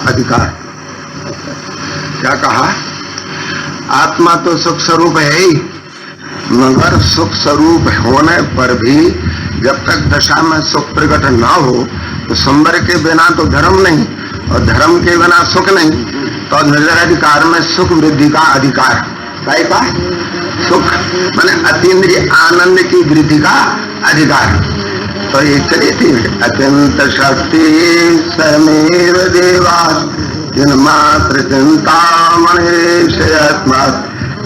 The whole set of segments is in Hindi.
अधिकार। क्या कहा? आत्मा तो सुख स्वरूप है ही, मगर सुख स्वरूप होने पर भी जब तक दशा में सुख प्रकट ना हो तो संवर के बिना तो धर्म नहीं, और धर्म के बिना सुख नहीं। तो नजर अधिकार में सुख वृद्धि का अधिकार, का सुख माने अतीन्द्रिय आनंद की वृद्धि का अधिकार। तो ये चली थी अत्यंत शक्ति समेव देवा जिन्मात्र चिंता मणेश आत्मा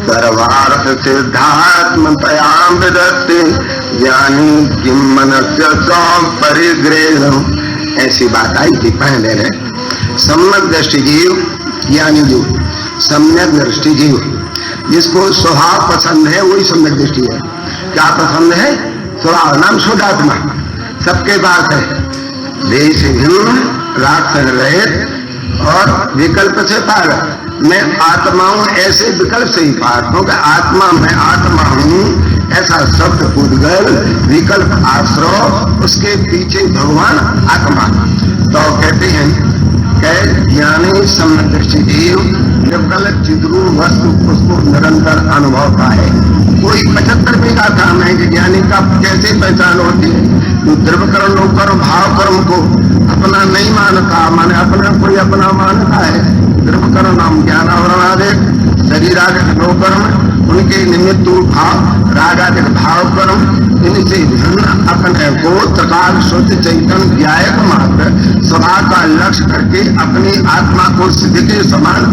सर्वार्थ सिद्धात्म तयाम विदत्ते ज्ञानी किम मनस्य परिग्रह। ऐसी बात आई थी पहले ने। सम्यक दृष्टि जीव ज्ञानी जीव, सम्यक दृष्टि जीव, जिसको स्वभाव पसंद है वही सम्यक दृष्टि है। क्या पसंद है? स्वभाव नाम शुद्धात्मा, सबके पास है, देह से भिन्न, राग से रहित और विकल्प से पार। मैं आत्मा हूं ऐसे विकल्प से ही पार, क्योंकि आत्मा मैं आत्मा हूं ऐसा शब्द उद्गल विकल्प आश्रय, उसके पीछे भगवान आत्मा। तो कहते हैं ज्ञानी सम्यक जीव निर्बल चिद्रूप वस्तु उसको निरंतर अनुभव का है। कोई 75 का काम है कि ज्ञानी का कैसे पहचान होती है? जो द्रव्य कर्म लोक कर्म भाव कर्म को अपना नहीं मानता, माने अपना कोई अपना मानता है। द्रव्य कर्म नाम ज्ञान आवरणादेक शरीर आदि लोक कर्म उनके निमित्त भाव राग आदि भाव कर्म, इनसे भिन्न अपने को त्रिकाल शुद्ध चैतन्य व्यायक मात्र स्वभाव का लक्ष्य करके अपनी आत्मा को सिद्ध के समान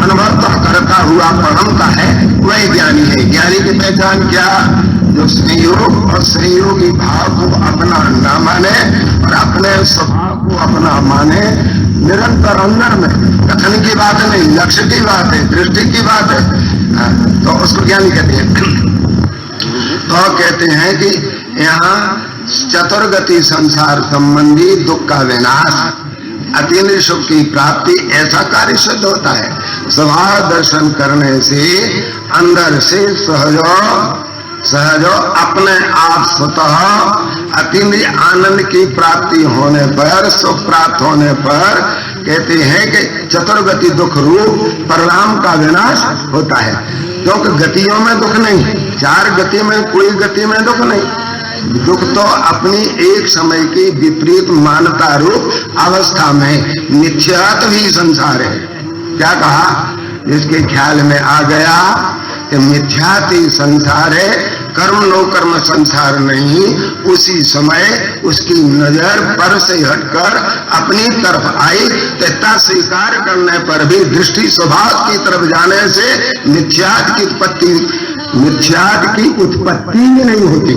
अनुभव करता हुआ परम का है, वही ज्ञानी है। ज्ञानी की पहचान क्या? जो संयोग और संयोगी भाव को अपना न माने और अपने स्वभाव को अपना माने, निरंतर अंदर में कथन की बात नहीं, लक्ष्य की बात है, दृष्टि की बात है, तो उसको ज्ञानी कहते हैं। तो कहते हैं कि यहाँ चतुर्गति संसार संबंधी दुख का विनाश, अतीन्द्रिय सुख की प्राप्ति, ऐसा कार्य सिद्ध होता है। स्वभाव दर्शन करने से अंदर से सहजो अपने आप स्वतः अतीन्द्रिय आनंद की प्राप्ति होने पर, सुख प्राप्त होने पर कहते हैं कि चतुर्गति दुख रूप परिणाम का विनाश होता है। क्योंकि गतियों में दुख नहीं, चार गति में कोई गति में दुख नहीं। दुख तो अपनी एक समय की विपरीत मानता रूप अवस्था में मिथ्यात्व ही संसार है। क्या कहा? जिसके ख्याल में आ गया कि मिथ्यात्व ही संसार है, कर्म नो कर्म संसार नहीं, उसी समय उसकी नजर पर से हटकर अपनी तरफ आई, तथा स्वीकार करने पर भी दृष्टि स्वभाव की तरफ जाने से मिथ्यात्व की उत्पत्ति ही नहीं होती।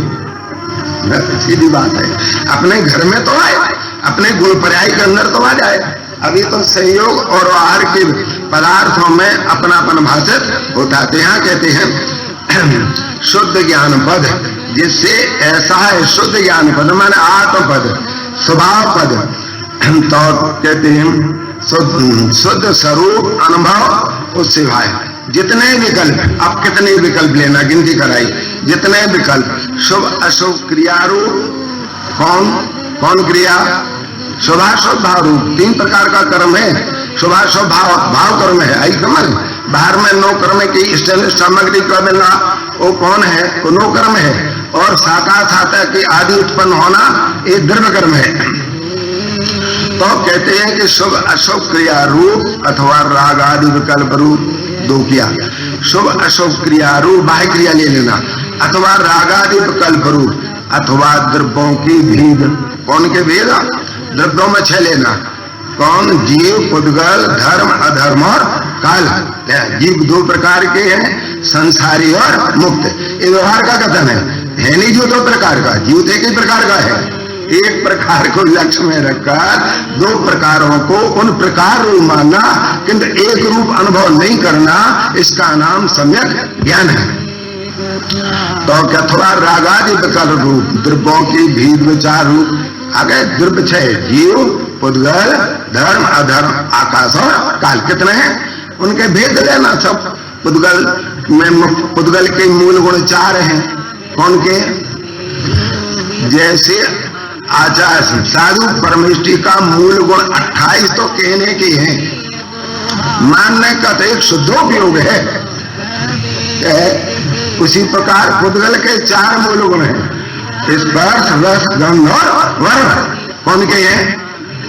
सीधी बात है। अपने घर में तो आए, अपने गुण पर्याय के अंदर तो आ जाए। अभी तो संयोग और आहार के पदार्थों में अपनापन भाषित होता है। यहाँ कहते हैं शुद्ध ज्ञान पद, जिससे ऐसा है शुद्ध ज्ञान पद माने आत्म पद, स्वभाव पद। तो कहते हैं शुद्ध स्वरूप अनुभव उससे भाई जितने विकल्प, अब कितने विकल्प लेना, गिनती कराई, जितने विकल्प शुभ अशुभ क्रिया रूप, कौन क्रिया? शुभाशुभ भाव रूप। 3 प्रकार का कर्म है। शुभाशुभ भाव कर्म है, आई समझ। बाहर में नो कर्म की सामग्री का मिलना वो कौन है? वो नो कर्म है। और साता साता की आदि उत्पन्न होना ये द्रव्य कर्म है। तो कहते हैं कि शुभ अशुभ क्रिया रूप अथवा राग आदि विकल्प रूप दो किया। शुभ अशुभ क्रिया रूप बाह्य क्रिया ले लेना, अथवा राग आदि विकल्प रूप, अथवा द्रव्यों की भेद। कौन के भेद? द्रव्यों में 6 लेना। कौन? जीव, पुद्गल, धर्म, अधर्म और काल। जीव 2 प्रकार के हैं, संसारी और मुक्त। ये व्यवहार का कथन है नहीं जो 2 प्रकार का, जीव एक ही प्रकार का है। एक प्रकार को लक्ष्य में रखकर 2 प्रकारों को उन प्रकार रूप मानना, किंतु एक रूप अनुभव नहीं करना, इसका नाम सम्यक ज्ञान है। तो अथवा रागादि विकल्प रूप, द्रव्यों की भेद विचार रूप। आगे द्रव्य 6, जीव, पुद्गल, धर्म, अधर्म, आकाश और काल। कितने हैं? उनके भेद लेना सब। पुद्गल के मूल गुण 4 हैं। कौन के? जैसे आचार साधु परमेष्टि का मूल गुण 28 तो कहने के हैं, मानने का तो एक शुद्धोपयोग है। उसी प्रकार पुद्गल के 4 मूल गुण हैं, स्पर्श रस गंध और वर्ण। कौन के हैं?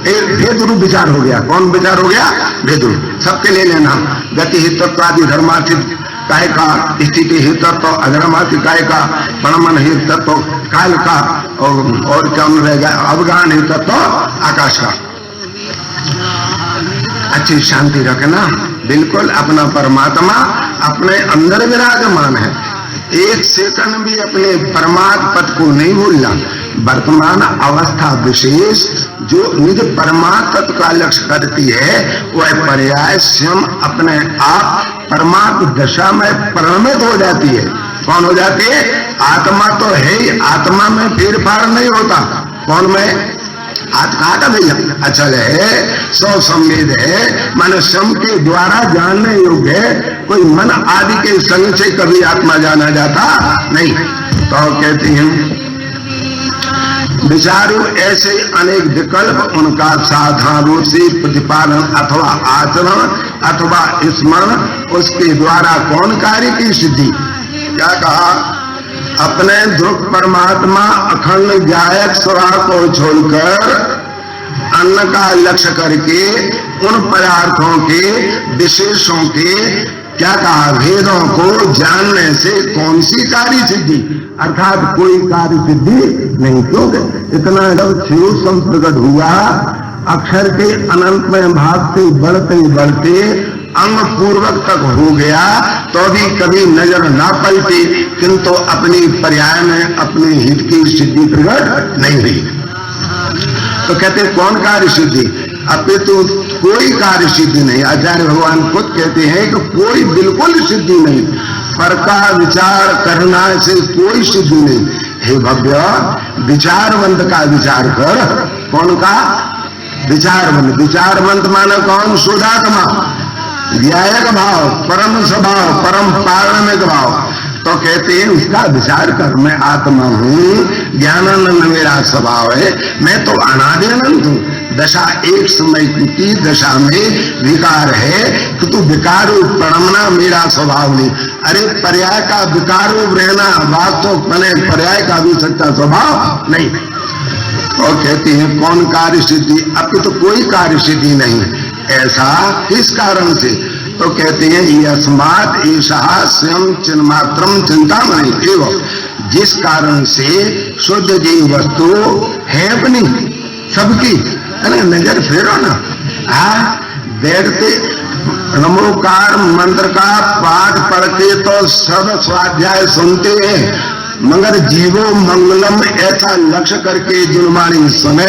एक भेद रूप विचार हो गया। कौन विचार हो गया? भेद रूप। सबके ले लेना, गति हितत्व आदि धर्मातीत काय का, स्थिति हितत्व अधर्मातीत काय का, परमन हितत्व काल का, और क्या रहेगा? अवगान हितत्व आकाश का। अच्छी शांति रखना, बिल्कुल अपना परमात्मा अपने अंदर विराजमान है। एक सेकंड भी अपने परमात्म पद को नहीं भूलना। वर्तमान अवस्था विशेष जो निज परमात्म तत्व का लक्ष्य करती है, वह पर्याय स्वयं अपने आप परमात्म दशा में परिणमित हो जाती है। कौन हो जाती है? आत्मा तो है ही, आत्मा में फेरफार नहीं होता। कौन में? आत्मा का भैया अचल है, सौ संवेद है, मन सम के द्वारा जानने योग्य है। कोई मन आदि के संग से कभी आत्मा जाना जाता नहीं। तो कहते हैं विचारू ऐसे अनेक विकल्प, उनका साधारण रूप से प्रतिपादन अथवा आचरण अथवा स्मरण, उसके द्वारा कौन कार्य की सिद्धि? क्या कहा? अपने ध्रुव परमात्मा अखंड गायक स्वभाव को छोड़कर अन्न का लक्ष्य करके उन पदार्थों के विशेषों के क्या कहा? भेदों को जानने से कौन सी कार्य सिद्धि? अर्थात कोई कार्य सिद्धि नहीं। क्योंकि इतना जब शिव प्रकट हुआ, अक्षर के अनंत में भागते बढ़ते बढ़ते अंग पूर्वक तक हो गया, तो भी कभी नजर ना पलटी, किंतु अपनी पर्याय में अपने हित की सिद्धि प्रकट नहीं हुई। तो कहते कौन कार्य सिद्धि? अपितु कोई कार्य सिद्धि नहीं। आचार्य भगवान खुद कहते हैं कि कोई बिल्कुल सिद्धि नहीं, पर का विचार करना से कोई सिद्धि नहीं। हे भव्य, विचारवंत का विचार कर। कौन का? विचारवंत। विचारवंत माने कौन? शुद्धात्मा, न्यायक भाव, परम स्वभाव, परम पारणिक भाव। तो कहते हैं उसका विचार कर। मैं आत्मा हूँ, ज्ञानानंद मेरा स्वभाव है, मैं तो अनादिअनंत हूँ। दशा एक समय की दशा में विकार है कि तू विकार प्रणमना मेरा स्वभाव नहीं। अरे पर्याय का विकार रहना वास्तव बने पर्याय का भी सच्चा स्वभाव नहीं। और कहते हैं कौन कार्य सिद्धि? अब तो कोई कार्य सिद्धि नहीं। ऐसा किस कारण से? तो कहते हैं यस्मात् ईशा स्वयं चिन्मात्रम चिंतामणि एवं, जिस कारण से शुद्ध जीव वस्तु है अपनी सबकी। अरे नजर फेरो ना, बैठते नमोकार मंत्र का पाठ पढ़ते तो सब स्वाध्याय सुनते हैं, मगर जीवो मंगलम ऐसा लक्ष्य करके जुर्मानी सुने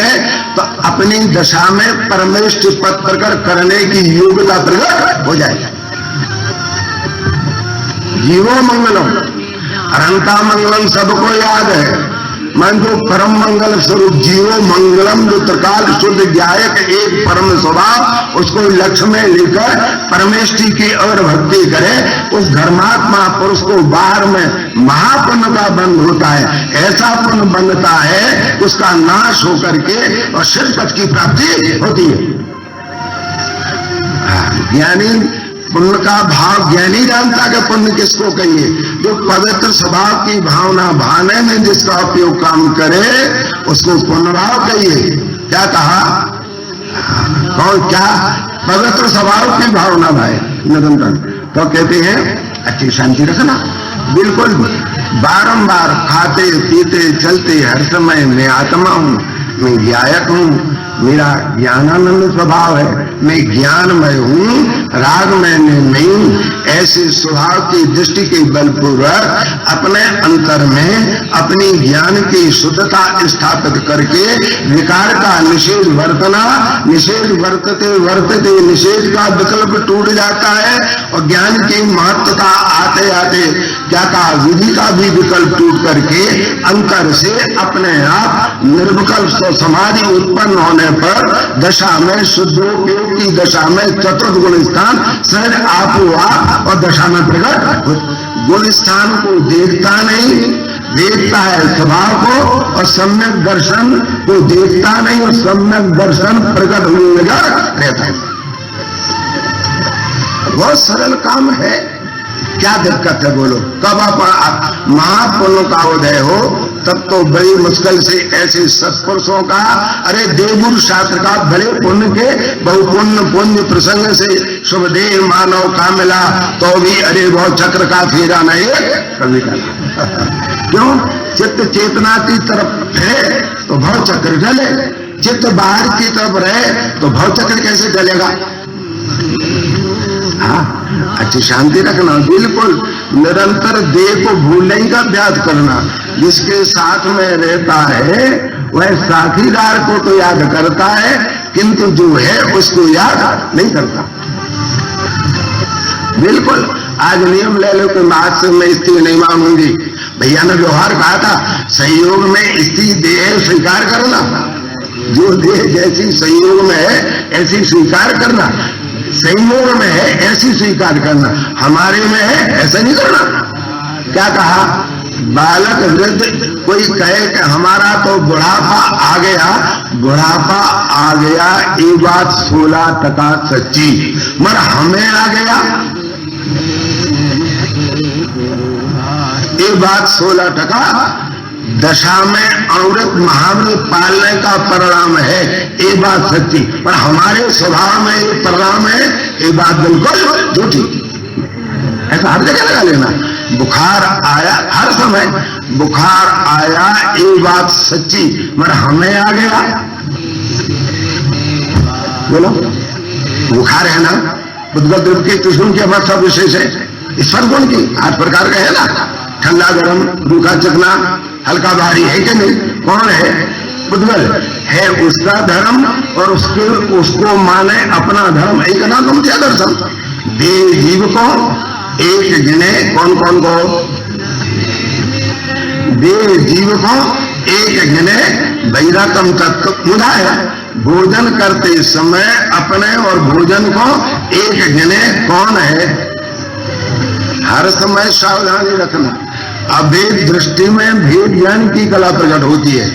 तो अपनी दशा में परमेष्ठ पद प्रकट करने की योग्यता प्रकट हो जाएगी। जीवो मंगलम, अनंता मंगलम सबको याद है। मन जो परम मंगल स्वरूप जीवो मंगलम, जो त्रिकाल शुद्ध गायक एक परम स्वभाव, उसको लक्ष्य में लेकर परमेष्ठी की और भक्ति करे, उस धर्मात्मा पुरुष को बाहर में महापुण्य का बंध होता है। ऐसा पुण्य बनता है उसका नाश होकर के और शिरपथ की प्राप्ति होती है। ज्ञानी पुण्य का भाव ज्ञानी जानता कि पुण्य किसको कहिए। जो पवित्र स्वभाव की भावना भाने में जिसका उपयोग काम करे उसको पुण्य भाव कहिए। क्या कहा? कौन? क्या? पवित्र स्वभाव की भावना भाई निरंतर। तो कहते हैं अच्छी शांति रखना, बिल्कुल बारंबार खाते पीते चलते हर समय मैं आत्मा हूँ, मैं ज्ञायक हूँ, मेरा ज्ञानानंद स्वभाव है, मैं ज्ञानमय हूँ, राग में नहीं। ऐसे स्वभाव की दृष्टि के बलपूर्वक अपने अंतर में अपनी ज्ञान की शुद्धता स्थापित करके विकार का निषेध वर्तना, निषेध वर्तते वर्तते निषेध का विकल्प टूट जाता है और ज्ञान की महत्वता आते आते क्या कहा? विधि का भी विकल्प टूट करके अंतर से अपने आप निर्विकल्प समाधि उत्पन्न होने पर दशा में शुद्धोपयोग की दशा में चतुर्थ गुण स्थान सहज आपो आप और दशा में प्रकट। गुण स्थान को देखता नहीं, देखता है स्वभाव को और सम्यक दर्शन को देखता नहीं, और सम्यक दर्शन प्रकट होने लगा रहता है। बहुत सरल काम है, क्या दिक्कत है बोलो। कब आप महापुरुषों का उदय हो तब तो बड़ी मुश्किल से ऐसे सत्पुरुषों का, अरे देवगुरु शास्त्र का बड़े पुण्य के बहुपुण्य प्रसंग से शुभदेह मानव का मिला तो भी अरे बहुत चक्र का फेरा नहीं कभी का। क्यों? चित्त चेतना की तरफ है तो भव चक्र चले, चित्त बाहर की तरफ रहे तो भव चक्र कैसे चलेगा। हाँ, अच्छी शांति रखना, बिल्कुल निरंतर देह को भूलने का अभ्यास करना। जिसके साथ में रहता है वह साथीदार को तो याद करता है, किंतु जो है उसको याद नहीं करता। बिल्कुल, आज नियम ले लो कि आज से मैं स्त्री नहीं मानूंगी। भैया ने व्यवहार कहा था, संयोग में स्त्री देह स्वीकार करना, जो देह जैसी संयोग में है ऐसी स्वीकार करना, संयोग में है ऐसी स्वीकार करना, हमारे में है ऐसा नहीं करना। क्या कहा? बालक वृद्ध कोई कहे कि हमारा तो बुढ़ापा आ गया, बुढ़ापा आ गया, ये बात 16% सच्ची, मगर हमें आ गया ये बात 16%। दशा में अमृत महामृत पालने का परिणाम है, ये बात सच्ची, पर हमारे स्वभाव में ये परिणाम है, ये बात बिल्कुल झूठी। ऐसा हर जगह लगा लेना। बुखार आया, हर समय बुखार आया, ये बात सच्ची, मगर हमें आ गया। बोलो, बुखार है ना, बुद्धगत द्रव की त्रिशूल की अवस्था विशेष है, ईश्वर गुण की 8 प्रकार का है ना, ठंडा गरम रूखा चिकना हल्का भारी है कि नहीं। कौन है? बुद्धगल है, उसका धर्म और उसको माने अपना धर्म। एक ना तुम क्या दर्शन देव जीव को एक गिने, कौन कौन को? देव जीव को एक गिने वैरातम तत्व मुदा है। भोजन करते समय अपने और भोजन को एक गिने, कौन है? हर समय सावधानी रखना। अभेद दृष्टि में भेद ज्ञान की कला प्रकट होती है।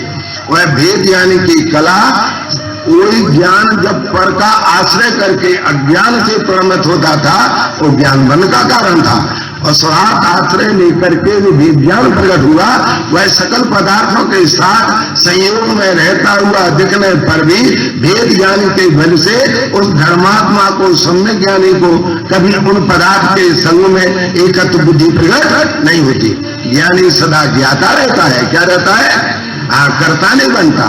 वह भेद ज्ञान की कला, वही ज्ञान जब पर का आश्रय करके अज्ञान से परिणत होता था, वो ज्ञान बन का कारण था, और स्वभाव आश्रय लेकर के जो भेद ज्ञान प्रकट हुआ, वह सकल पदार्थों के साथ संयोग में रहता हुआ दिखने पर भी भेद ज्ञान के बल से उस धर्मात्मा को, सम्यक ज्ञानी को कभी उन पदार्थ के संग में एकत्व बुद्धि प्रकट नहीं होती। ज्ञानी सदा ज्ञाता रहता है। क्या रहता है? कर्ता नहीं बनता।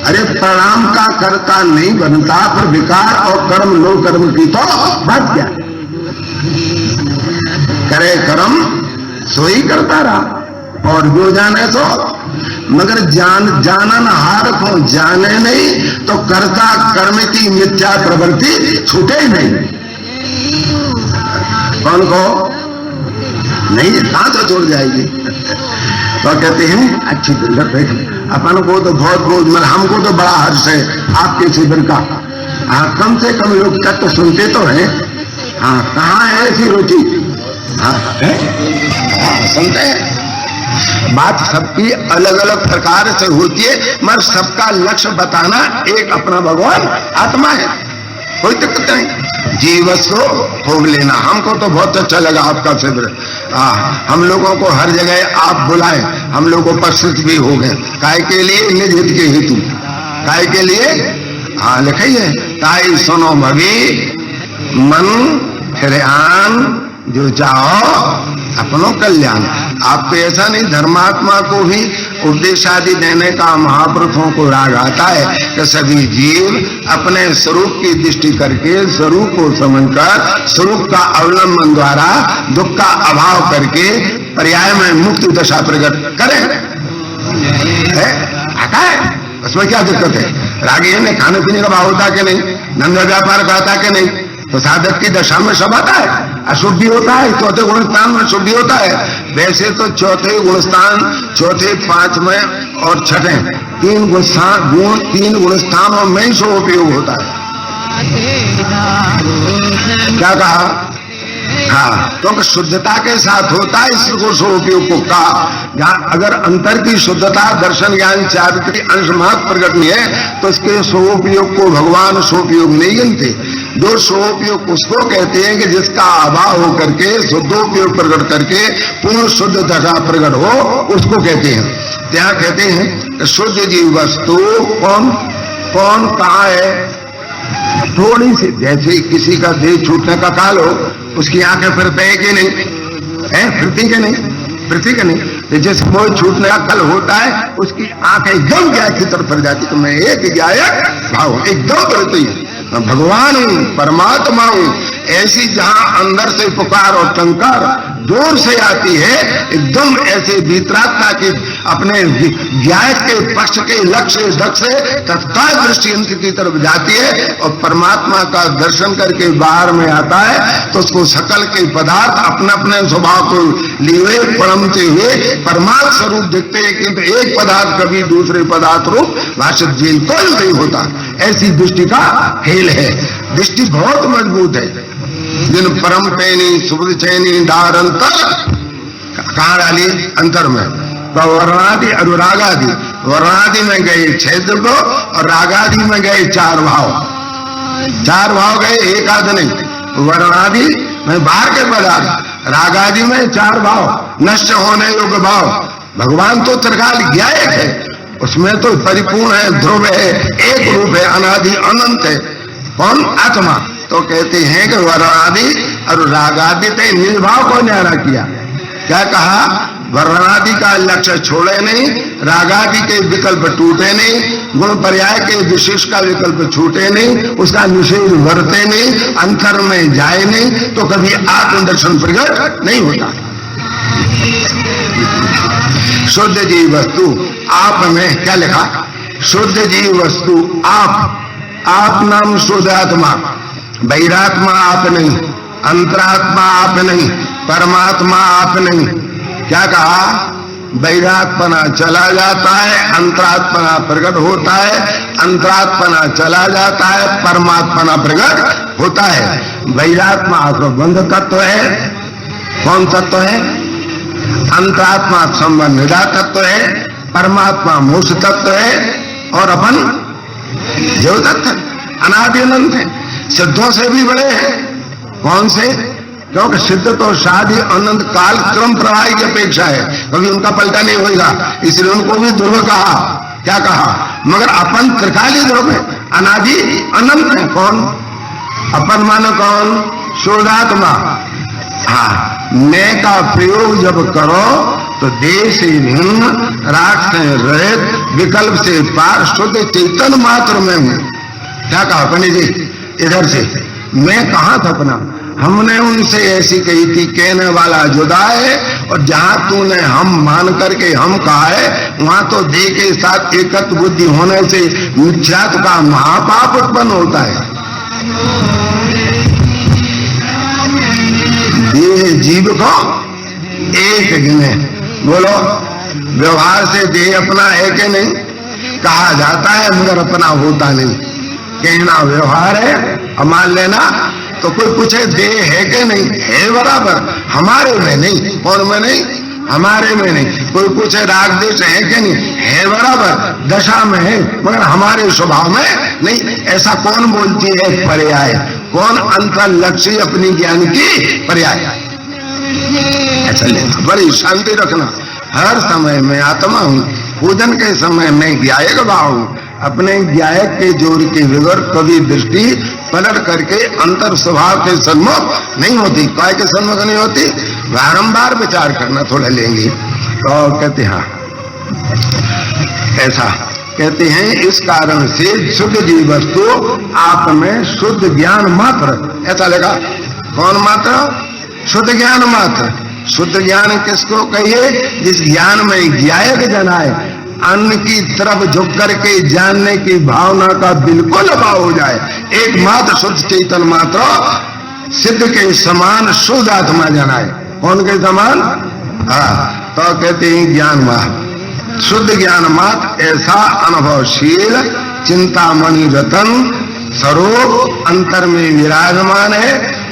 अरे प्रणाम का कर्ता नहीं बनता, पर विकार और कर्म लो कर्म की तो बात क्या। करे कर्म सो ही करता रहा, और जो जाने सो, मगर जानन हार को जाने नहीं तो कर्ता कर्म की मिथ्या प्रवृत्ति छूटे ही नहीं। कौन को नहीं, कहां तो छोड़ जाएगी। तो कहते हैं अच्छी अपन को तो बहुत मगर हमको तो बड़ा हर्ष है आपके शिविर का। कम से कम लोग तत्व सुनते तो हैं। कहाँ है ऐसी रुचि? सुनते हैं। बात सबकी अलग अलग प्रकार से होती है, मगर सबका लक्ष्य बताना एक अपना भगवान आत्मा है, कोई दिक्कत नहीं। जीवस को भोग लेना। हमको तो बहुत अच्छा लगा आपका शिविर। हम लोगों को हर जगह आप बुलाएं, हम लोग उपस्थित भी हो गए। काय के लिए? निज हित के हेतु। काय के लिए? लिखिए, ताई सुनो भवी मन फिर आन, जो चाहो अपनो कल्याण। आपको ऐसा नहीं, धर्मात्मा को भी उपदेश आदि देने का महापुरुषों को राग आता है कि सभी जीव अपने स्वरूप की दृष्टि करके, स्वरूप को समझकर, स्वरूप का अवलंबन द्वारा दुख का अभाव करके पर्याय में मुक्ति दशा प्रकट करें। आता है, उसमें क्या दिक्कत है? रागी ने खाने पीने का भाव होता कि नहीं, धंधा व्यापार का आता कि नहीं, तो साधक की दशा में सब आता है। अशुद्धि होता है, चौथे गुणस्थान में शुद्धि होता है। वैसे तो चौथे गुणस्थान, चौथे, पांचवें और छठे तीन गुणस्थानों में ही सो उपयोग होता है। क्या कहा? हाँ, क्योंकि शुद्धता के साथ होता है इसको स्वरूपयोग को कहा। जहाँ अगर अंतर की शुद्धता दर्शन ज्ञान चारित्र अंश महत्व प्रकट नहीं है तो इसके स्वरूपयोग को भगवान स्वरूपयोग नहीं गिनते। जो स्वरूपयोग उसको कहते हैं कि जिसका अभाव हो करके शुद्धोपयोग प्रकट करके पूर्ण शुद्धता का प्रकट हो, उसको कहते हैं। यहाँ कहते हैं शुद्ध जीव वस्तु कौन कौन कहाँ है? थोड़ी सी, जैसे किसी का देह छूटने का काल हो, उसकी आंखें फिरते हैं कि नहीं है? फिरती के नहीं? फिरती के नहीं? तो जैसे कोई छूटने का कल होता है उसकी आंखें एकदम गायक की तरफ फिर जाती। तो मैं एक गायक भाव एकदम फिरती है, मैं भगवान हूं, परमात्मा हूं। ऐसी जहां अंदर से पुकार और टंकार जोर से आती है, एकदम ऐसे भीतरात्मा की अपने गायक के पक्ष के लक्ष्य दक्ष से तत्काल दृष्टि अंत की तरफ जाती है और परमात्मा का दर्शन करके बाहर में आता है, तो उसको सकल के पदार्थ अपने अपने स्वभाव को लिए पड़मते हुए परमात्मा स्वरूप दिखते हैं, किंतु एक पदार्थ कभी दूसरे पदार्थ रूप भाषित बिल्कुल नहीं होता। ऐसी दृष्टि का खेल है। दृष्टि बहुत मजबूत है। जिन परम पैनी सुबुद चैनी डार अंतर कहाँ डाली? अंतर में। तो वर्णादि अनुरागादि, वर्णादि में गए 6 द्रव्य और रागादि में गए 4 भाव। 4 भाव गए, एक आध नहीं। वर्णादि में बाहर के पदार्थ, रागादि में 4 भाव, नष्ट होने योग्य भाव। भगवान तो त्रिकाल ज्ञायक है, उसमें तो परिपूर्ण है, ध्रुव है, एक रूप है, अनादि अनंत है। कौन? आत्मा। तो कहते हैं कि वर्णादि और रागादि से निर्भाव को न्यारा किया। क्या कहा? वर्णादि का लक्ष्य छोड़े नहीं, रागादि के विकल्प टूटे नहीं, गुण पर्याय के विशेष का विकल्प छूटे नहीं, उसका निषेध वर्ते नहीं, अंतर में जाए नहीं, तो कभी आत्मदर्शन प्रकट नहीं होता। शुद्ध जीव वस्तु आप में क्या लिखा? शुद्ध जीव वस्तु आप नाम शुद्ध आत्मा, बहिरात्मा आप नहीं, अंतरात्मा आप नहीं, परमात्मा आप नहीं। क्या कहा? बहिरात्मा चला जाता है, अंतरात्मा प्रकट होता है, अंतरात्मा चला जाता है, परमात्मा प्रकट होता है। बहिरात्मा बंध तत्व है। कौन तत्व है? अंतरात्मा संबंध तत्व है, परमात्मा मोक्ष तत्व है और अपन जीव तत्व अनादि अनंत है, सिद्धों से भी बड़े हैं। कौन से? क्योंकि सिद्ध तो शादी अनंत काल क्रम प्रवाह की अपेक्षा है, कभी उनका पलटा नहीं होगा, इसलिए उनको भी ध्रुव कहा। क्या कहा? मगर अपन त्रिकाली ध्रुव है, अनादि अनंत है। कौन? अपन मानो कौन? शुद्धात्मा। हाँ, मैं का प्रयोग जब करो तो देह से भिन्न, राग से रहित, विकल्प से पार, शुद्ध चेतन मात्र में हूं। क्या कहा पंडित जी? इधर से मैं कहा था अपना, हमने उनसे ऐसी कही थी, कहने वाला जुदा है, और जहां तूने हम मान करके हम कहा है, वहां तो देह के साथ एकत्व बुद्धि होने से मिथ्यात्व का महापाप उत्पन्न होता है। देह जीव को एक गिने। बोलो, व्यवहार से देह अपना है कि नहीं? कहा जाता है मगर अपना होता नहीं। कहना व्यवहार है, मान लेना। तो कोई पूछे देह है कि नहीं? है बराबर, हमारे में नहीं। कौन में नहीं? हमारे में नहीं। कोई पूछे राग देश है कि नहीं? है बराबर, दशा में है मगर हमारे स्वभाव में नहीं। ऐसा कौन बोलती है? पर्याय। कौन? अंतर लक्ष्य अपनी ज्ञान की पर्याय। ऐसा लेना, बड़ी शांति रखना। हर समय में आत्मा हूं, पूजन के समय में ज्ञायक भाव हूं। अपने ज्ञायक के जोर के विवर कभी दृष्टि पलट करके अंतर स्वभाव के सन्मुख नहीं होती। काय के सन्मुख नहीं होती? बारंबार विचार करना थोड़ा लेंगे। तो कहते हैं ऐसा कहते हैं, इस कारण से शुद्ध जीव वस्तु आप में शुद्ध ज्ञान मात्र। ऐसा लगा? कौन मात्र? शुद्ध ज्ञान मात्र। शुद्ध ज्ञान किसको कहिए? जिस ज्ञान में ज्ञायक जनाए, अन्न की तरफ झुक करके जानने की भावना का बिल्कुल अभाव हो जाए, एकमात्र शुद्ध चेतन मात्र सिद्ध के समान शुद्ध आत्मा जनाए। कौन के समान? हाँ, तो कहते हैं ज्ञान मात्र, शुद्ध ज्ञान मात्र ऐसा अनुभवशील चिंतामणि रतन स्वरूप अंतर में विराजमान है।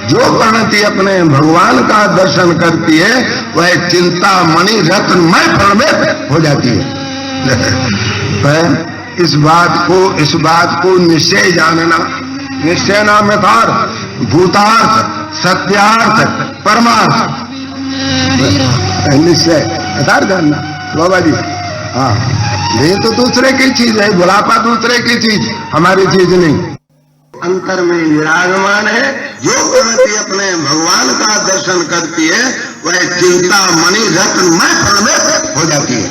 जो प्रणति अपने भगवान का दर्शन करती है वह चिंता मणि रत्नमय फल में हो जाती है। इस बात को निश्चय जानना, निश्चय नाम यथार्थ, भूतार्थ, सत्यार्थ, परमार्थ। निश्चय यथार्थ जानना बाबा जी। हाँ, ये तो दूसरे की चीज है, बुढ़ापा दूसरे की चीज, हमारी चीज नहीं। अंतर में विराजमान है, जो प्रणति अपने भगवान का दर्शन करती है वह चिंता मणि रत्नमय फल में हो जाती है।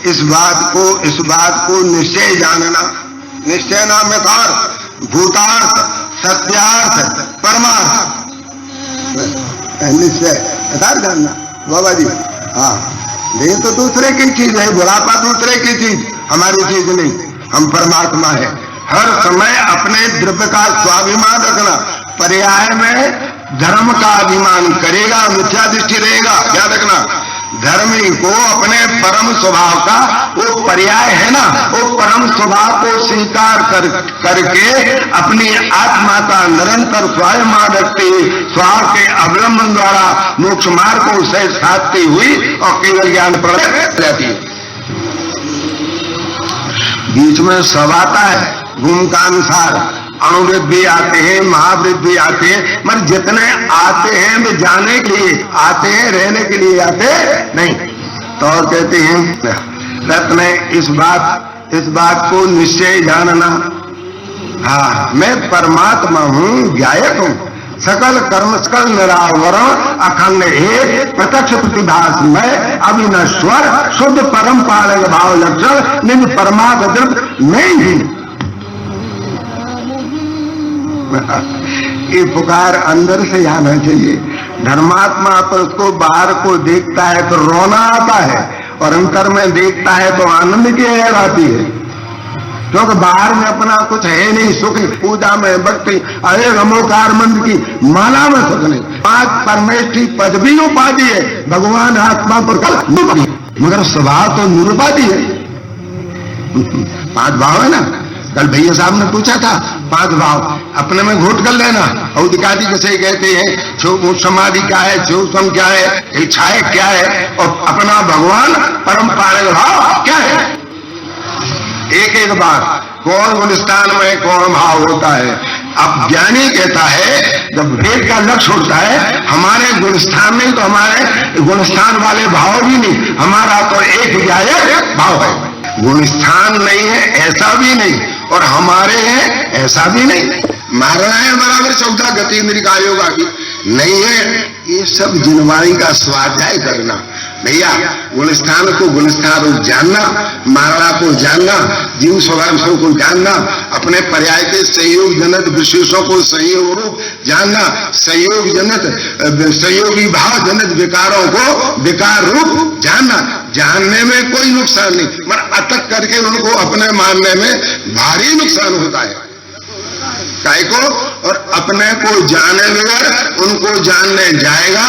इस बात को निश्चय जानना, निश्चय नाम यथार्थ, भूतार्थ, सत्यार्थ, परमार्थ। निश्चय यथार्थ जानना बाबा जी। हाँ, ये तो दूसरे की चीज है, बुढ़ापा दूसरे की चीज, हमारी चीज नहीं। हम परमात्मा है। हर समय अपने द्रव्य का स्वाभिमान रखना, पर्याय में धर्म का अभिमान करेगा, मिथ्या दृष्टि रहेगा। याद रखना, धर्मी को अपने परम स्वभाव का वो पर्याय है ना, वो परम स्वभाव को स्वीकार करके अपनी आत्मा का निरंतर स्वाभिमान रखते स्वाभाव के अवलंबन द्वारा मोक्ष मार्ग को उसे साधती हुई और केवल ज्ञान प्रकट रहती है। बीच में सब आता है, गुण का अनुसार अणुवृत्त भी आते हैं, महावृत्त भी आते हैं, मगर जितने आते हैं वे जाने के लिए आते हैं, रहने के लिए आते नहीं। तो और कहते हैं रत्न इस बात को निश्चय जानना। हाँ, मैं परमात्मा हूँ, गायक हूँ, सकल कर्म सकल निरावरण अखंड एक प्रत्यक्ष प्रतिभास में अविनश्वर शुद्ध परम पालक भाव लक्षण निज परमात्म मैं ही। ये पुकार अंदर से आना चाहिए। धर्मात्मा पर उसको बाहर को देखता है तो रोना आता है, और अंतर में देखता है तो आनंद की लहर आती है, क्योंकि बाहर में अपना कुछ है नहीं। सुख पूजा में भक्ति, अरे रमोकार मंत्र की माला में सुख नहीं। 5 परमेष्ठी पद भी उपाधि है, भगवान आत्मा पर कल, मगर स्वभाव तो निरुपाधि है। 5 भाव है ना। कल भैया साहब ने पूछा था, 5 भाव अपने में घोट कर लेना। औदिकादि किसे कहते हैं, समाधि क्या है, सूक्ष्म क्या है, इच्छाएं क्या है, और अपना भगवान परम पालक भाव क्या है। एक बात, कौन गुणस्थान में कौन भाव होता है। अब ज्ञानी कहता है, जब वेद का लक्ष्य होता है, हमारे गुणस्थान नहीं तो हमारे गुणस्थान वाले भाव भी नहीं, हमारा तो एक गायक भाव है। गुणस्थान नहीं है ऐसा भी नहीं, और हमारे हैं ऐसा भी नहीं। मारना है बराबर 14 गति निकायों का भी नहीं है। ये सब जिनवाणी का स्वाध्याय करना। भैया गुणस्थान को गुणस्थान रूप जानना, मारणा को जानना, जीव स्वभाव को जानना, अपने पर्याय के संयोग जनक विशेषों को संयोग रूप जानना, संयोगी भाव जनक विकारों को विकार रूप जानना। जानने में कोई नुकसान नहीं, मगर अटक करके उनको अपने मानने में भारी नुकसान होता है। काय को, और अपने को जाने बगैर उनको जानने जाएगा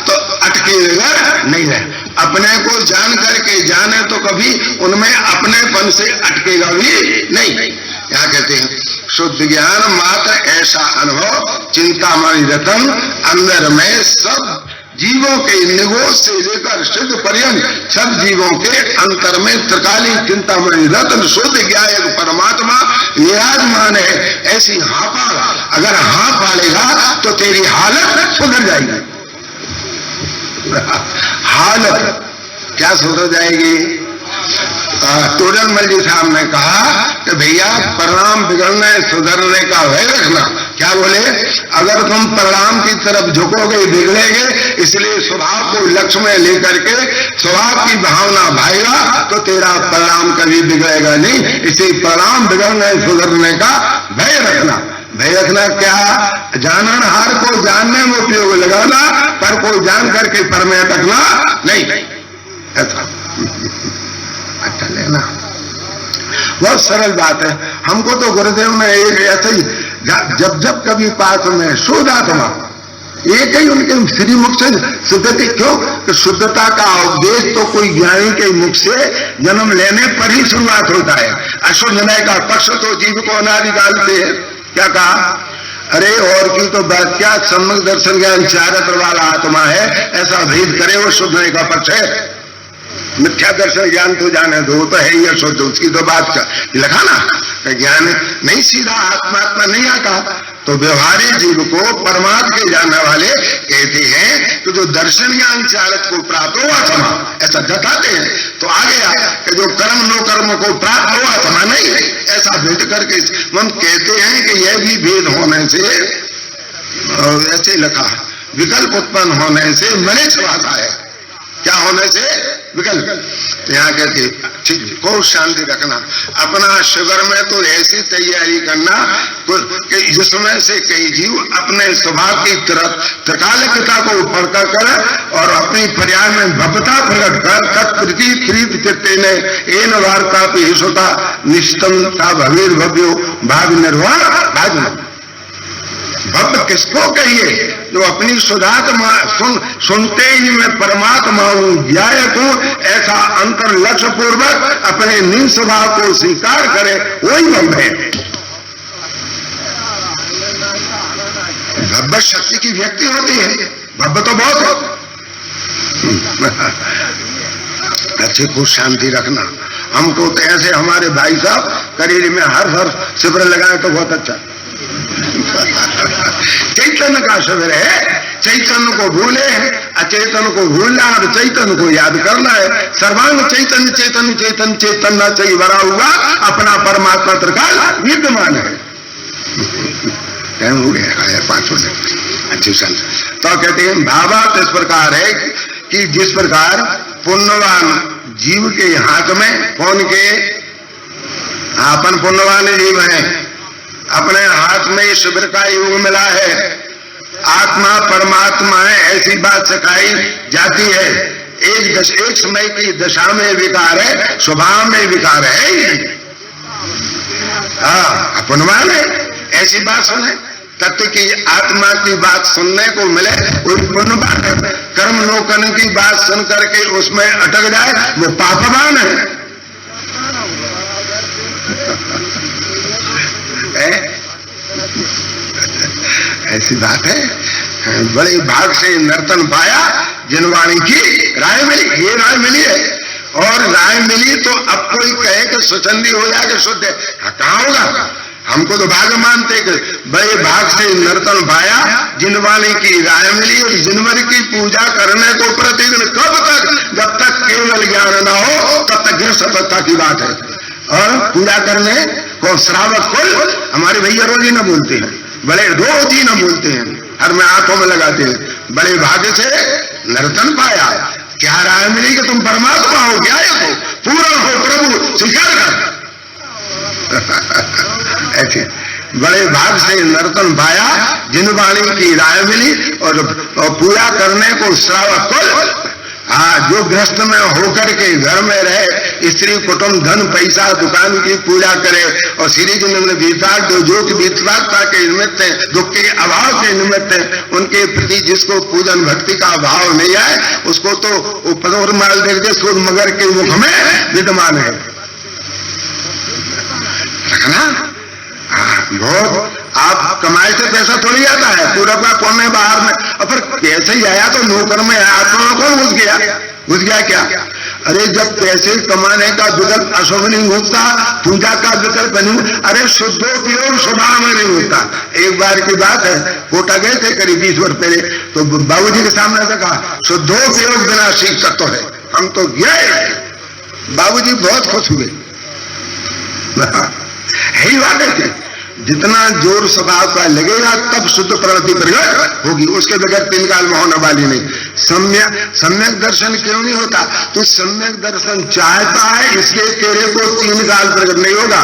तो अटके बगैर नहीं रहे। अपने को जान करके जाने तो कभी उनमें अपनेपन से अटकेगा भी नहीं। क्या कहते हैं, शुद्ध ज्ञान मात्र ऐसा अनुभव चिंतामणि रतन अंदर में सब जीवों के निगोद से लेकर सिद्ध पर्यंत सब जीवों के अंतर में त्रिकाली चिंतामणि रत्न शुद्ध ज्ञायक परमात्मा विराजमान है। ऐसी हाँ पाल, अगर हाँ पालेगा तो तेरी हालत सुधर जाएगी। हालत क्या सुधर जाएगी। तोड़नमल जी साहब ने कहा कि भैया परिणाम बिगड़ने सुधरने का भय रखना। क्या बोले, अगर तुम परिणाम की तरफ झुकोगे बिगड़ेगे, इसलिए स्वभाव को लक्ष्य में लेकर के स्वभाव की भावना भाएगा तो तेरा परिणाम कभी बिगड़ेगा नहीं। इसी परिणाम बिगड़ने सुधरने का भय रखना। भय रखना क्या, जाननहार को जानने में उपयोग लगाना, पर को जान करके पर में अटकना नहीं। ऐसा अच्छा लेना बहुत सरल बात है। हमको तो गुरुदेव ने एक ऐसे ही जब कभी पास में शुद्ध आत्मा एक ही उनके श्रीमुख से शुद्धता, क्यों कि शुद्धता का उपदेश तो कोई ज्ञानी के मुख से जन्म लेने पर ही शुरुआत होता है। अशुद्ध निर्णय का पक्ष तो जीव को अनादिकाल से है। क्या कहा, अरे और की तो बात क्या, सम्यक दर्शन ज्ञान चारित्र वाला आत्मा है, ऐसा भेद करे वो शुद्ध नहीं का पक्ष है। मिथ्या दर्शन ज्ञान तो जाने दो, तो है ही शुद्ध, उसकी तो बात का लिखा ना, ज्ञान नहीं सीधा आत्मा नहीं आता। तो व्यवहारिक जीव को परमात्मा के जानने वाले कहते हैं कि जो दर्शन ज्ञान चारक को प्राप्त हुआ आत्मा, ऐसा जताते हैं। तो आगे आया कि जो कर्म नो कर्म को प्राप्त हुआ आत्मा नहीं, ऐसा भेद करके हम कहते हैं कि यह भी भेद होने से, ऐसे लिखा, विकल्प उत्पन्न होने से मने छवाता है। क्या होने से? विकल्प। यहाँ कहते को शांति रखना, अपना शिविर में तो ऐसी तैयारी करना कि जिसमें से कई जीव अपने स्वभाव की त्रिकालिकता को पढ़कर कर और अपनी पर्याय में भव्यता प्रकट कर तत्प्रति प्रीत चित्ते ने एन वार्ता पे हिस्सोता निष्ठम का भवीर भव्यो भाग निर्वाह भाग। भक्त किसको कहिए? जो अपनी सुधात्मा सुनते ही मैं परमात्मा हूँ, ज्ञायक हूँ, ऐसा अंतर लक्ष्य पूर्वक अपने निज स्वभाव को स्वीकार करे, वही भक्त है। भव्य शक्ति की व्यक्ति होती है, भव्य तो बहुत हो। अच्छी खूब शांति रखना। हमको तो ऐसे हमारे भाई साहब करीब में हर शिविर लगाए तो बहुत अच्छा। चैतन्य का शिविर है, चैतन्य को भूले, अचेतन को भूलना और चैतन्य को याद करना है। सर्वांग चैतन्य चैतन्य चैतन्य चैतन्य चाहिए भरा हुआ अपना परमात्मा त्रिकाल विद्यमान है। हो गया 5 मिनट अच्छी सन। तो कहते हैं भावार्थ इस प्रकार है कि जिस प्रकार पुण्यवान जीव के हाथ में, कौन के? अपन पुण्यवान जीव हैं, अपने हाथ में शिविर का योग मिला है, आत्मा परमात्मा है, ऐसी बात सिखाई जाती है। एक समय की दशा में विकार है, स्वभाव में विकार है ही नहीं। हाँ, अपनवान है, ऐसी बात सुने, तत्व की आत्मा की बात सुनने को मिले, वो पुण्य बात है। कर्म नो कर्म की बात सुन करके उसमें अटक जाए, वो पापवान है। ऐसी बात है। बड़े भाग से नर्तन पाया जिनवाणी की राय मिली, ये राय मिली है। और राय मिली तो अब कोई कहे कि सुचंदी हो जाए शुद्ध है, कहाँ होगा? हमको तो भाग मानते कि बड़े भाग से नर्तन पाया जिनवाणी की राय मिली। और जिनवर की पूजा करने को प्रतिदिन कब तक? जब तक केवल ज्ञान ना हो तब तक गृहस्थता की बात है। और पूजा करने को श्रावक कुल हमारे भैया रोज ही न बोलते हैं, बड़े रोज ही न बोलते हैं, हर में आंखों में लगाते हैं। बड़े भाग्य से नर्तन पाया, क्या राय मिली कि तुम परमात्मा हो, क्या हो, पूर्ण हो, प्रभु स्वीकार कर। ऐसे बड़े भाग से नर्तन पाया जिनवाणी की राय मिली और पूजा करने को श्रावक कुल। हाँ, जो गृहस्थ में होकर के घर में रहे, स्त्री कुटुंब धन पैसा दुकान की पूजा करे और श्री जी ने विताक जो कि वितरागता के निमित्त है, दुख के अभाव के निमित्त है, उनके प्रति जिसको पूजन भक्ति का भाव नहीं आए उसको तो पदोर माल देख दे, सूर्य मगर के मुख में विद्यमान है। रखना बहुत आप कमाए से पैसा थोड़ी आता है, पूरा पुण्य बाहर में, और फिर पैसे ही आया तो नौकर में आया तो कौन घुस गया क्या? अरे जब पैसे कमाने का विकल्प अशुभ नहीं होता, पूजा का विकल्प नहीं, अरे शुद्धोपयोग स्वभाव में नहीं होता। एक बार की बात है, कोटा गए थे करीब 20 वर्ष पहले, तो बाबूजी के सामने से कहा शुद्धोपयोग बिना सीख सकते है। हम तो गए, बाबूजी बहुत खुश हुए। यही बात है, जितना जोर स्वभाव का लगेगा तब शुद्ध प्रवृत्ति प्रकट होगी, उसके बगैर 3 काल में होने वाली नहीं। सम्यक दर्शन क्यों नहीं होता? तो सम्यक दर्शन चाहता है, इसलिए तेरे को 3 काल प्रकट नहीं होगा।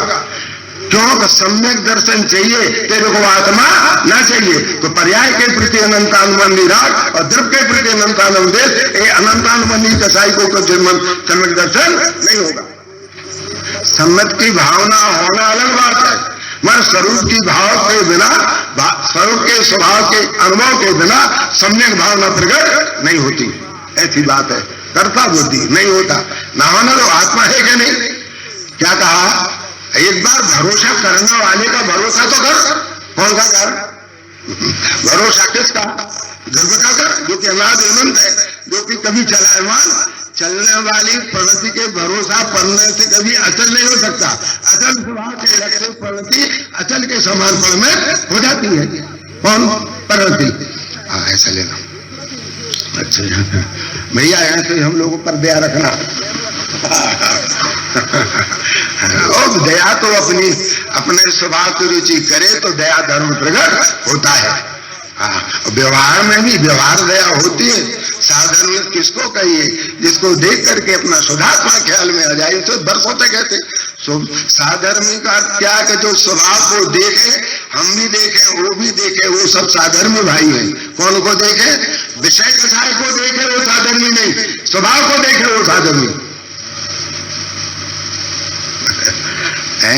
क्यों? सम्यक दर्शन चाहिए, तेरे को आत्मा ना चाहिए। तो पर्याय के प्रति अनंतानुबंधी राग और द्रव्य के प्रति अनंतानुबंधी, ये अनंतानुबंधी कसाई को सम्यक दर्शन नहीं होगा। सम्यक की भावना होना अलग बात है, मगर स्वरूप की भाव के बिना, स्वरूप के स्वभाव के अनुभव के बिना सम्यक भावना प्रकट नहीं होती। ऐसी बात है, कर्ता बुद्धि नहीं होता। ना होना तो आत्मा है कि नहीं? क्या कहा? एक बार भरोसा करने वाले का भरोसा तो कर। कौन सा कर? भरोसा किसका? ध्रुवता का, जो कि अनाद अनंत है, जो कि कभी चलायमान, चलने वाली प्रणति के भरोसा पढ़ने से कभी अचल नहीं हो सकता। अचल स्वभाव के लक्ष्य प्रणति अचल के समर्पण में हो जाती है। कौन? प्रणति। ऐसा लेना। अच्छा भैया, ऐसे हम लोगों पर दया रखना। और दया तो अपने स्वभाव की रुचि करे तो दया धर्म प्रकट होता है। व्यवहार में भी व्यवहार दया होती है। साधन किसको कहिए? जिसको देख करके अपना शुद्धात्मा ख्याल में आ जाए, तो वर्षों तक कहते साधर्मी का क्या कि जो स्वभाव को देखे, हम भी देखे, वो भी देखे, वो सब साधर्मी भाई है। कौन को देखे? विषय कसाय को देखे वो साधर्मी नहीं, स्वभाव को देखे वो साधर्मी है।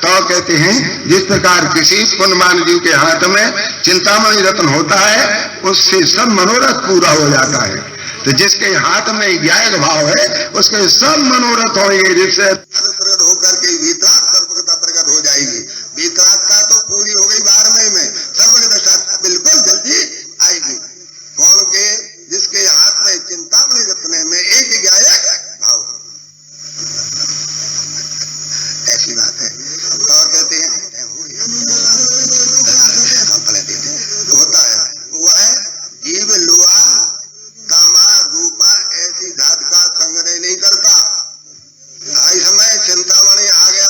तो कहते हैं जिस प्रकार किसी पुण्यमान जीव के हाथ में चिंतामणि रत्न होता है, उससे सब मनोरथ पूरा हो जाता है। तो जिसके हाथ में ज्ञान भाव है, उसके सब मनोरथ होंगे, जिससे प्रकट होकर के वितराग सर्वज्ञता प्रकट हो जाएगी। वितरागता तो पूरी हो गई 12वें में, सर्वज्ञता बिल्कुल जल्दी आएगी। कौन के? जिसके हाथ में चिंतामणि रत्न में एक ज्ञायक भाव, ऐसी बात है। और कहते हैं होता है वह जीव लुआ कामा रूपा ऐसी धात का संग्रह नहीं करता। इस समय चिंतामणि आ गया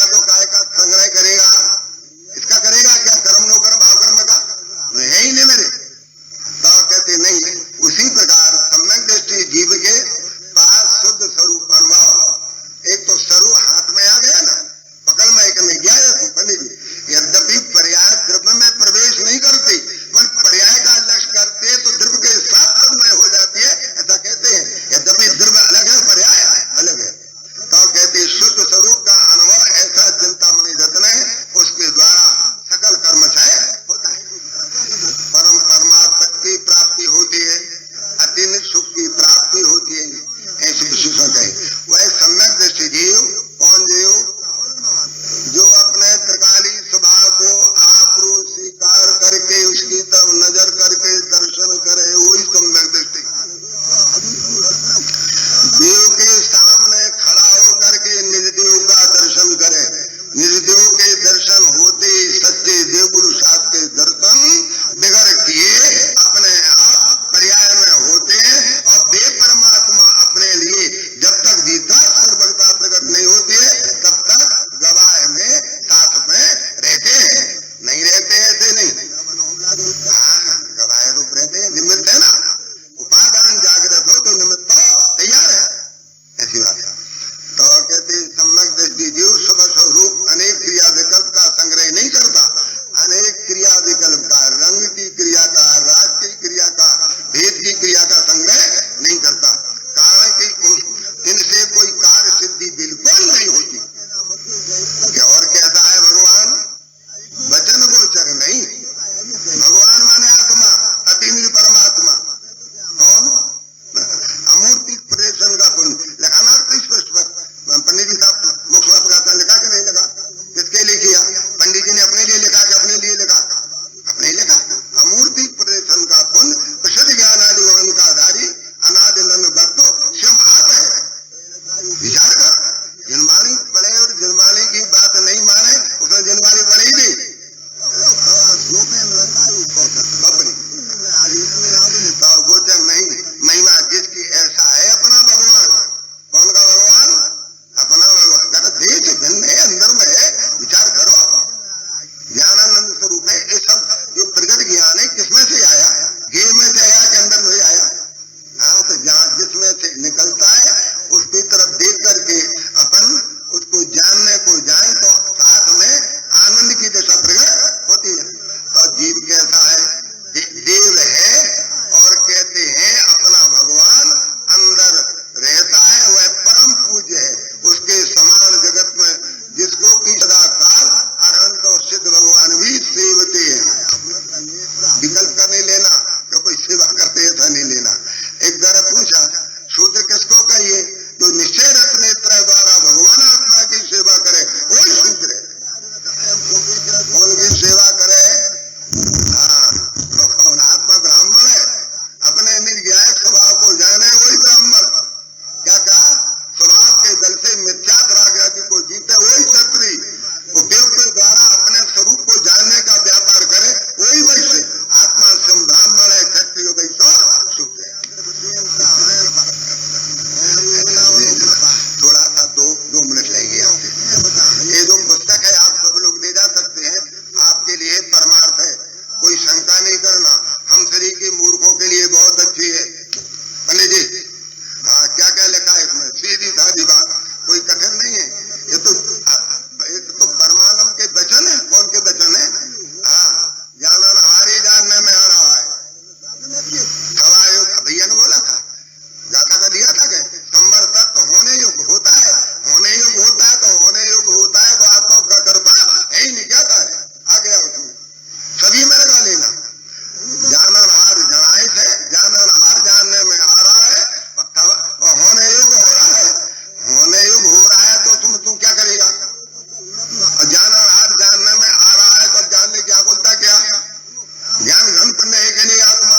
ज्ञान घन पर नहीं के नहीं आत्मा,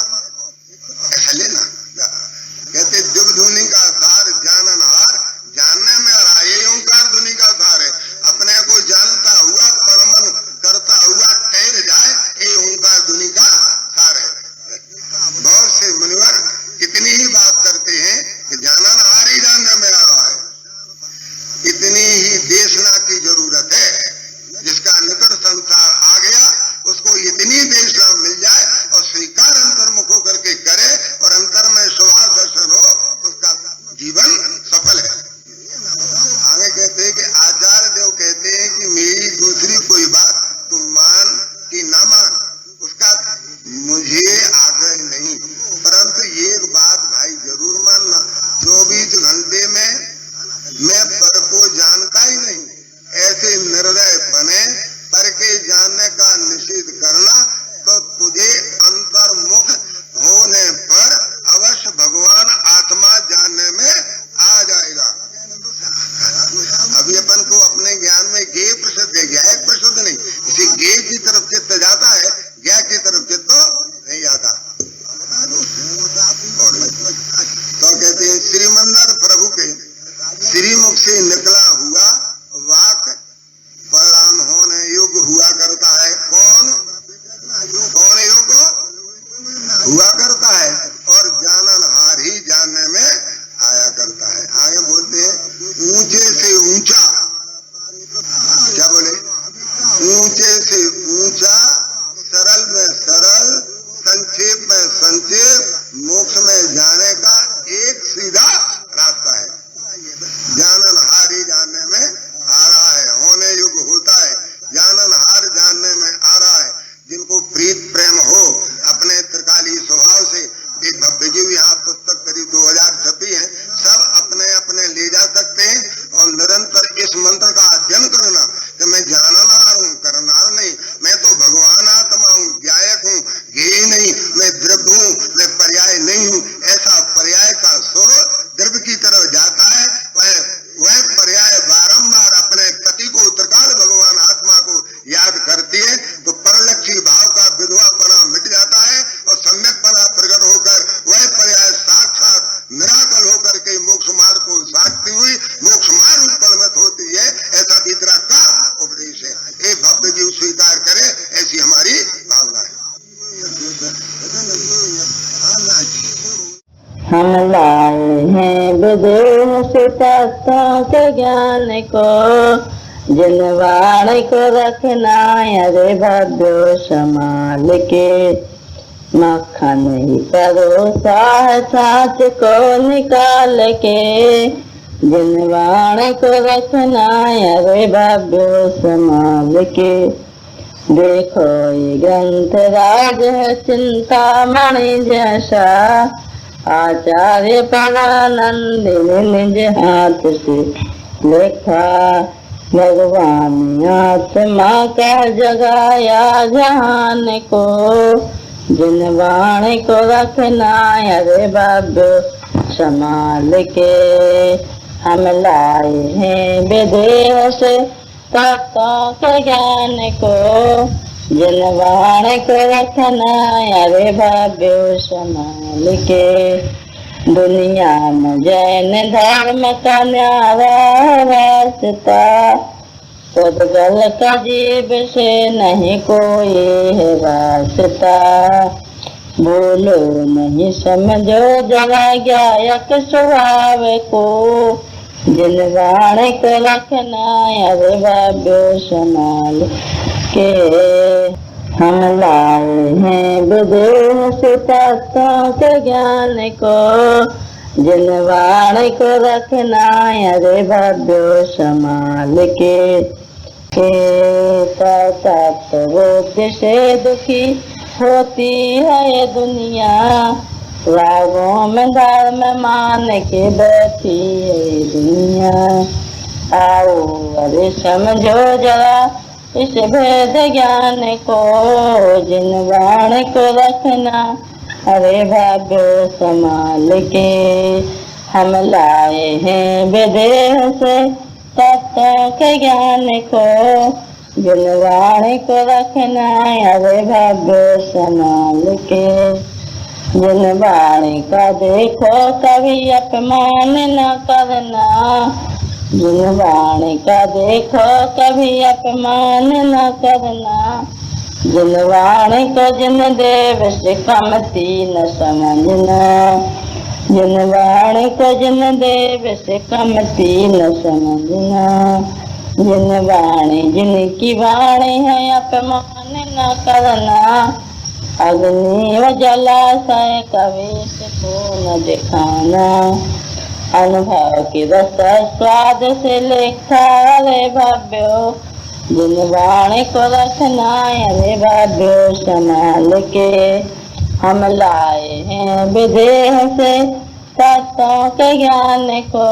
ऐसा लेना। कहते दिव्य धुनि का सार जानन हार, जानने में आ रहा, ये ओंकार धुनि का सार है। अपने को जानता हुआ परमन करता हुआ ठहर जाए, ये ओंकार धुनि का सार है। बहुत से मुनिवर कितनी ही बात करते हैं कि जानन हार ही जानने में आ रहा है। इतनी ही देशना की जरूरत है। जिसका निकट संसार आ गया उसको इतनी देशना मिल जाए और स्वीकार अंतर्मुख होकर के करे और अंतर में स्वभाव दर्शन हो, उसका जीवन सफल है। आगे कहते हैं कि आचार्य देव कहते हैं कि मेरी दूसरी कोई बात तुम मान कि ना मान, उसका मुझे आग्रह नहीं, परंतु एक बात भाई जरूर मानना, 24 घंटे में मैं पर को जानता ही नहीं, ऐसे निर्दय बने पर के जानने का निषेध करना, तो तुझे अंतर्मुख होने पर अवश्य भगवान आत्मा जानने में आ जाएगा। अभी अपन को अपने ज्ञान में ज्ञेय प्रसिद्ध है, ज्ञाय प्रसिद्ध नहीं। इसी ज्ञेय की तरफ चित्त जाता है, ज्ञाय की तरफ चित्त तो नहीं जाता। तो कहते हैं श्रीमंदर प्रभु के श्रीमुख से निकला हुआ वाक परिणाम होने योग्य हुआ करता है। कौन कौन योग्य हुआ करता है और जानन हार ही जानने में आया करता है। आगे बोलते हैं ऊंचे से ऊंचा, क्या बोले, ऊंचे से ऊंचा, सरल में सरल, संक्षेप में संक्षेप, मोक्ष में जाने का एक सीधा रास्ता है। जानन हार ही जानने में आ रहा है, होने युग होता है, जानन हार जानने में आ रहा है। जिनको प्रीत प्रेम हो अपने त्रिकाली स्वभाव से, एक भव्य जी यहाँ पुस्तक करीब 2000 छपी है, सब अपने अपने ले जा सकते हैं और निरंतर इस मंत्र का अध्ययन करना कि मैं जाननार हूँ, करनार नहीं, मैं तो भगवान आत्मा हूँ, ज्ञायक हूँ, ज्ञेय नहीं, मैं द्रव्य हूँ, मैं पर्याय नहीं हूँ। ऐसा पर्याय का स्वर द्रव्य की तरफ जाता है, वह पर्याय बारंबार अपने पति को त्रिकाल भगवान आत्मा को याद करती है तो परलक्षी भाव का विधवापना मिट जाता है और सम्यकपना प्रकट होकर वह पर्याय साक्षात निराकल होकर के मोक्ष मार्ग को साधती हुई मोक्ष मार्ग उपलब्ध होती है। ऐसा भीतरा का उपदेश है। ये भव्य जीव स्वीकार करे, ऐसी हमारी भावना है। हम लाए हैं विदेश तत्वों के ज्ञान को, जिनवाण को रखना अरे भव्य संभाल के, मक्खन ही परोसा है साँच को निकाल के, जिनवाण को रखना अरे भव्य संभाल के। देखो ये ग्रंथ राज है चिंतामणि जैसा, आचार्य परमानंद ने निज हाथ से लिखा, भगवान आत्मा का जगाया जहान को, जिन वाणी को रखना अरे भव्य संभाल के। हम लाए हैं विदेश से तत्वों के ज्ञान को, जिन वाणी को रखना अरे भव्य संभाल के। दुनिया में जैन धर्म का न्यारा रास्ता, पुद्गल का जीव से नहीं कोई है वास्ता। बोलो नहीं समझो जरा ज्ञायक स्वभाव को, जिन वाणी को रखना अरे भव्य संभाल के। हम लाए हैं विदेश तत्वों के ज्ञान को, जिन वाणी को रखना अरे भव्य संभाल के। तत्व से दुखी होती है ये दुनिया, रागों में धर्म मान के बैठी है दुनिया। आओ अरे समझो जरा इस भेद ज्ञान को, जिन वाणी को रखना अरे भव्य संभाल के। हम लाए हैं विदेश से तत्व के ज्ञान को, जिन वाणी को रखना अरे भाग्य संभाल के। जिन वाणी का देखो कभी अपमान न करना, जिन वाणी का देखो कभी अपमान न करना। जिन वाणी को जिन देव से कमती न समझना, जिन वाणी को जिन देव से कमती न समझना। जिन वाणी जिनकी वाणी है अपमान न करना, अग्नि व जलाशय कभी को न दिखाना। अनुभव की रस स्वाद से लेखा अरे भव्यो, जिन वाणी को रखना अरे भव्यो संभाल के। हम लाए हैं विदेह से तत्वों के ज्ञान को,